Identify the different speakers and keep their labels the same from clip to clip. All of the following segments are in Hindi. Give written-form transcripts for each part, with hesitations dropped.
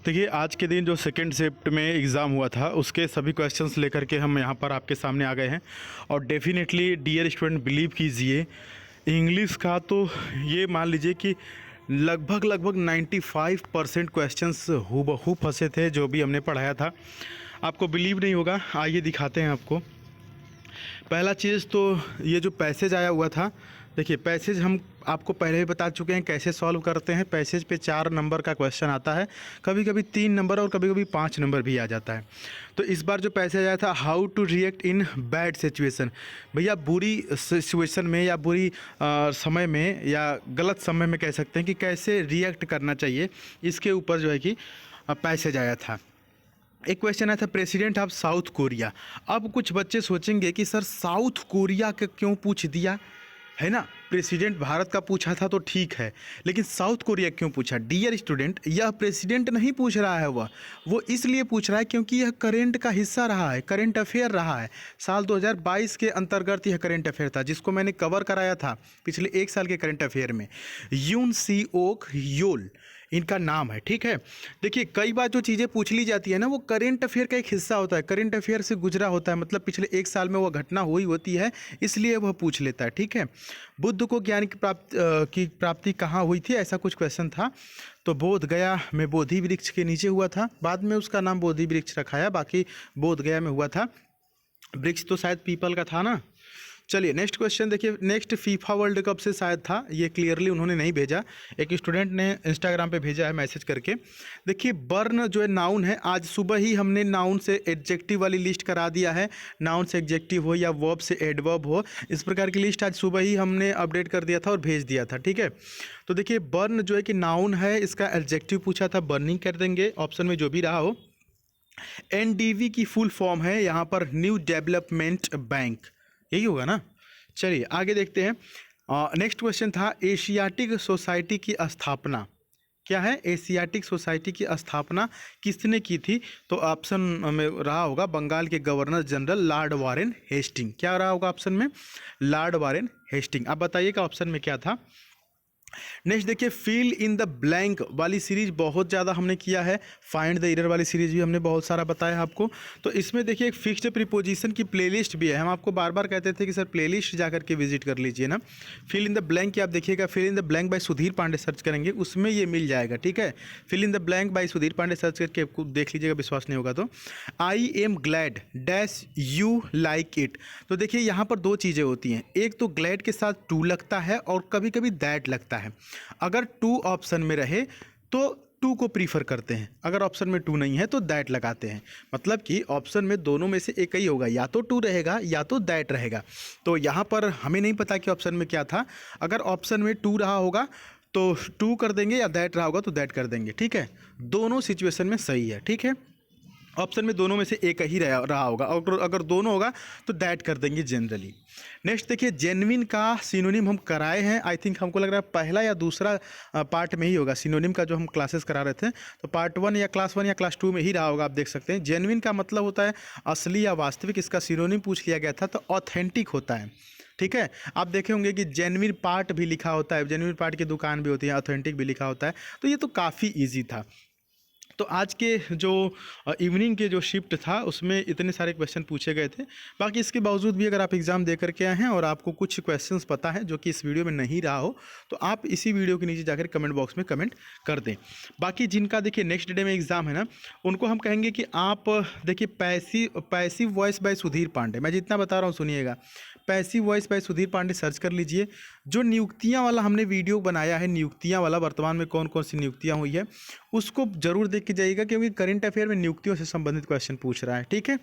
Speaker 1: देखिए, आज के दिन जो सेकंड शिफ्ट में एग्ज़ाम हुआ था उसके सभी क्वेश्चंस लेकर के हम यहाँ पर आपके सामने आ गए हैं। और डेफिनेटली डियर स्टूडेंट, बिलीव कीजिए, इंग्लिश का तो ये मान लीजिए कि लगभग 95% क्वेश्चंस हूबहू फंसे थे जो भी हमने पढ़ाया था। आपको बिलीव नहीं होगा, आइए दिखाते हैं आपको। पहला चीज़ तो ये जो पैसेज आया हुआ था, देखिए पैसेज हम आपको पहले ही बता चुके हैं कैसे सॉल्व करते हैं। पैसेज पे 4 नंबर का क्वेश्चन आता है, कभी कभी 3 नंबर और कभी कभी 5 नंबर भी आ जाता है। तो इस बार जो पैसेज आया था, how to react in bad situation, भैया बुरी सिचुएशन में या बुरी समय में या गलत समय में कह सकते हैं कि कैसे रिएक्ट करना चाहिए, इसके ऊपर जो है कि पैसेज आया था। एक क्वेश्चन आया था, प्रेसिडेंट ऑफ साउथ कोरिया। अब कुछ बच्चे सोचेंगे कि सर साउथ कोरिया का क्यों पूछ दिया, है ना। प्रेसिडेंट भारत का पूछा था तो ठीक है, लेकिन साउथ कोरिया क्यों पूछा। डियर स्टूडेंट, यह प्रेसिडेंट नहीं पूछ रहा है, वो इसलिए पूछ रहा है क्योंकि यह करेंट का हिस्सा रहा है, करेंट अफेयर रहा है। साल 2022 के अंतर्गत यह करेंट अफेयर था जिसको मैंने कवर कराया था पिछले 1 साल के करेंट अफेयर में। यून सी ओक योल इनका नाम है, ठीक है। देखिए, कई बार जो चीज़ें पूछ ली जाती है ना, वो करेंट अफेयर का एक हिस्सा होता है, करेंट अफेयर से गुजरा होता है, मतलब पिछले 1 साल में वो घटना हुई होती है, इसलिए वह पूछ लेता है, ठीक है। बुद्ध को ज्ञान की प्राप्ति कहाँ हुई थी, ऐसा कुछ क्वेश्चन था। तो बोध गया में बोधि वृक्ष के नीचे हुआ था, बाद में उसका नाम बोधि वृक्ष रखाया, बाकी बोध गया में हुआ था। वृक्ष तो शायद पीपल का था ना। चलिए नेक्स्ट क्वेश्चन देखिए, नेक्स्ट फीफा वर्ल्ड कप से शायद था, ये क्लियरली उन्होंने नहीं भेजा, एक स्टूडेंट ने इंस्टाग्राम पे भेजा है मैसेज करके। देखिए, बर्न जो है नाउन है, आज सुबह ही हमने नाउन से एडजेक्टिव वाली लिस्ट करा दिया है, नाउन से एडजेक्टिव हो या वर्ब से एडवर्ब हो, इस प्रकार की लिस्ट आज सुबह ही हमने अपडेट कर दिया था और भेज दिया था, ठीक है। तो देखिए, बर्न जो है कि नाउन है, इसका एडजेक्टिव पूछा था, बर्निंग कर देंगे ऑप्शन में जो भी रहा हो। NDB की फुल फॉर्म है यहाँ पर न्यू डेवलपमेंट बैंक, यही होगा ना। चलिए आगे देखते हैं। नेक्स्ट क्वेश्चन था, एशियाटिक सोसाइटी की स्थापना क्या है। एशियाटिक सोसाइटी की स्थापना किसने की थी, तो ऑप्शन में रहा होगा बंगाल के governor general lord Warren Hasting. क्या रहा होगा ऑप्शन में, लॉर्ड वारेन हेस्टिंग। आप बताइएगा ऑप्शन में क्या था। नेक्स्ट देखिए, फिल इन द ब्लैंक वाली सीरीज बहुत ज़्यादा हमने किया है, फाइंड द एरर वाली सीरीज भी हमने बहुत सारा बताया आपको। तो इसमें देखिए एक फिक्स्ड प्रीपोजिशन की प्लेलिस्ट भी है, हम आपको बार बार कहते थे कि सर प्लेलिस्ट जाकर के विजिट कर लीजिए ना। फिल इन द ब्लैंक की आप देखिएगा, fill in the blank by Sudhir Pandey search करेंगे, उसमें ये मिल जाएगा, ठीक है। Fill in the blank by Sudhir Pandey search करके देख लीजिएगा, विश्वास नहीं होगा तो। I am glad dash you like it. तो देखिए यहाँ पर 2 चीज़ें होती हैं, एक तो ग्लैड के साथ टू लगता है और कभी कभी दैट लगता है। अगर टू ऑप्शन में रहे तो टू को प्रीफर करते हैं, अगर ऑप्शन में टू नहीं है तो दैट लगाते हैं। मतलब कि ऑप्शन में दोनों में से एक ही होगा, या तो टू रहेगा या तो दैट रहेगा। तो यहाँ पर हमें नहीं पता कि ऑप्शन में क्या था, अगर ऑप्शन में टू रहा होगा तो टू कर देंगे या दैट रहा होगा तो दैट कर देंगे, ठीक है। दोनों सिचुएशन में सही है, ठीक है। ऑप्शन में दोनों में से एक ही रहा होगा, और अगर दोनों होगा तो दैट कर देंगे जनरली। नेक्स्ट देखिए, जेन्युइन का सिनोनिम हम कराए हैं, आई थिंक हमको लग रहा है पहला या दूसरा पार्ट में ही होगा सिनोनिम का, जो हम क्लासेस करा रहे थे तो पार्ट 1 या क्लास 1 या क्लास 2 में ही रहा होगा। आप देख सकते हैं, जेन्युइन का मतलब होता है असली या वास्तविक, इसका सिनोनिम पूछ लिया गया था तो ऑथेंटिक होता है, ठीक है। आप देखे होंगे कि जेन्युइन पार्ट भी लिखा होता है, जेन्युइन पार्ट की दुकान भी होती है, ऑथेंटिक भी लिखा होता है। तो ये तो काफ़ी ईजी था। तो आज के जो इवनिंग के जो शिफ्ट था उसमें इतने सारे क्वेश्चन पूछे गए थे। बाकी इसके बावजूद भी अगर आप एग्ज़ाम दे करके आए हैं और आपको कुछ क्वेश्चंस पता है जो कि इस वीडियो में नहीं रहा हो, तो आप इसी वीडियो के नीचे जाकर कमेंट बॉक्स में कमेंट कर दें। बाकी जिनका देखिए नेक्स्ट डे में एग्ज़ाम है ना, उनको हम कहेंगे कि आप देखिए passive voice by Sudhir Pandey, मैं जितना बता रहा हूँ सुनिएगा, passive voice by Sudhir Pandey search कर लीजिए। जो नियुक्तियाँ वाला हमने वीडियो बनाया है, नियुक्तियाँ वाला वर्तमान में कौन कौन सी नियुक्तियाँ हुई है, उसको जरूर देख के जाइएगा, क्योंकि करंट अफेयर में नियुक्तियों से संबंधित क्वेश्चन पूछ रहा है, ठीक है।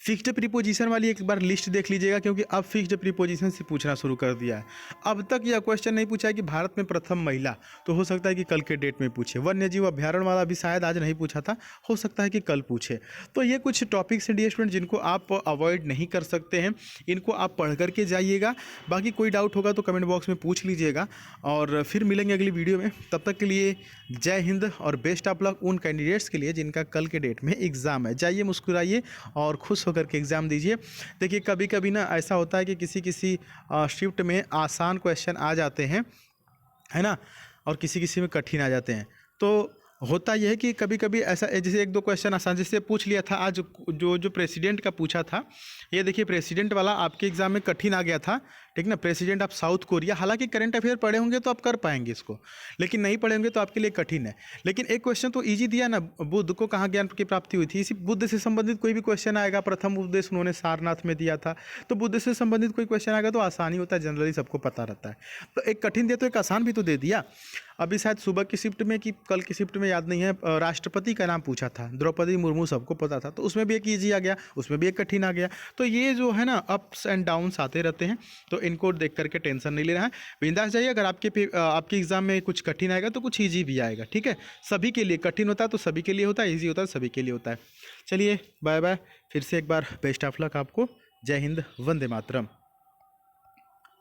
Speaker 1: फिक्स्ड प्रीपोजिशन वाली एक बार लिस्ट देख लीजिएगा, क्योंकि अब फिक्स्ड प्रीपोजिशन से पूछना शुरू कर दिया है। अब तक यह क्वेश्चन नहीं पूछा है कि भारत में प्रथम महिला, तो हो सकता है कि कल के डेट में पूछे। वन्य जीव अभ्यारण्य वाला भी शायद आज नहीं पूछा था, हो सकता है कि कल पूछे। तो ये कुछ टॉपिक्स हैं डियर स्टूडेंट जिनको आप अवॉइड नहीं कर सकते हैं, इनको आप पढ़ करके जाइएगा। बाकी कोई डाउट होगा तो कमेंट बॉक्स में पूछ लीजिएगा, और फिर मिलेंगे अगली वीडियो में। तब तक के लिए जय हिंद और बेस्ट ऑफ लक उन कैंडिडेट्स के लिए जिनका कल के डेट में एग्ज़ाम है। जाइए, मुस्कुराइए और खुश होकर के एग्ज़ाम दीजिए। देखिए, कभी कभी ना ऐसा होता है कि किसी शिफ्ट में आसान क्वेश्चन आ जाते हैं, है ना, और किसी में कठिन आ जाते हैं। तो होता यह है कि कभी कभी ऐसा जैसे एक दो क्वेश्चन आसान जैसे पूछ लिया था आज, जो प्रेसिडेंट का पूछा था, ये देखिए प्रेसिडेंट वाला आपके एग्जाम में कठिन आ गया था, ठीक ना। प्रेसिडेंट ऑफ साउथ कोरिया, हालांकि करंट अफेयर पढ़े होंगे तो आप कर पाएंगे इसको, लेकिन नहीं पढ़े होंगे तो आपके लिए कठिन है। लेकिन एक क्वेश्चन तो इजी दिया ना, बुद्ध को कहाँ ज्ञान की प्राप्ति हुई थी, इसी बुद्ध से संबंधित कोई भी क्वेश्चन आएगा, प्रथम उपदेश उन्होंने सारनाथ में दिया था, तो बुद्ध से संबंधित कोई क्वेश्चन आएगा तो आसानी होता है, जनरली सबको पता रहता है। तो एक कठिन दिया तो एक आसान भी तो दे दिया। अभी शायद सुबह की शिफ्ट में कि कल की शिफ्ट में याद नहीं है, राष्ट्रपति का नाम पूछा था, द्रौपदी मुर्मू सबको पता था, तो उसमें भी एक ईजी आ गया, उसमें भी एक कठिन आ गया। तो ये जो है ना अप्स एंड डाउन्स आते रहते हैं, तो इनको देख करके टेंशन नहीं लेना है, बिंदास जाइए। अगर आपके एग्जाम में कुछ कठिन आएगा तो कुछ ईजी भी आएगा, ठीक है। सभी के लिए कठिन होता है तो सभी के लिए होता है, ईजी होता है सभी के लिए होता है। चलिए बाय बाय, फिर से एक बार बेस्ट ऑफ लक आपको। जय हिंद, वंदे मातरम।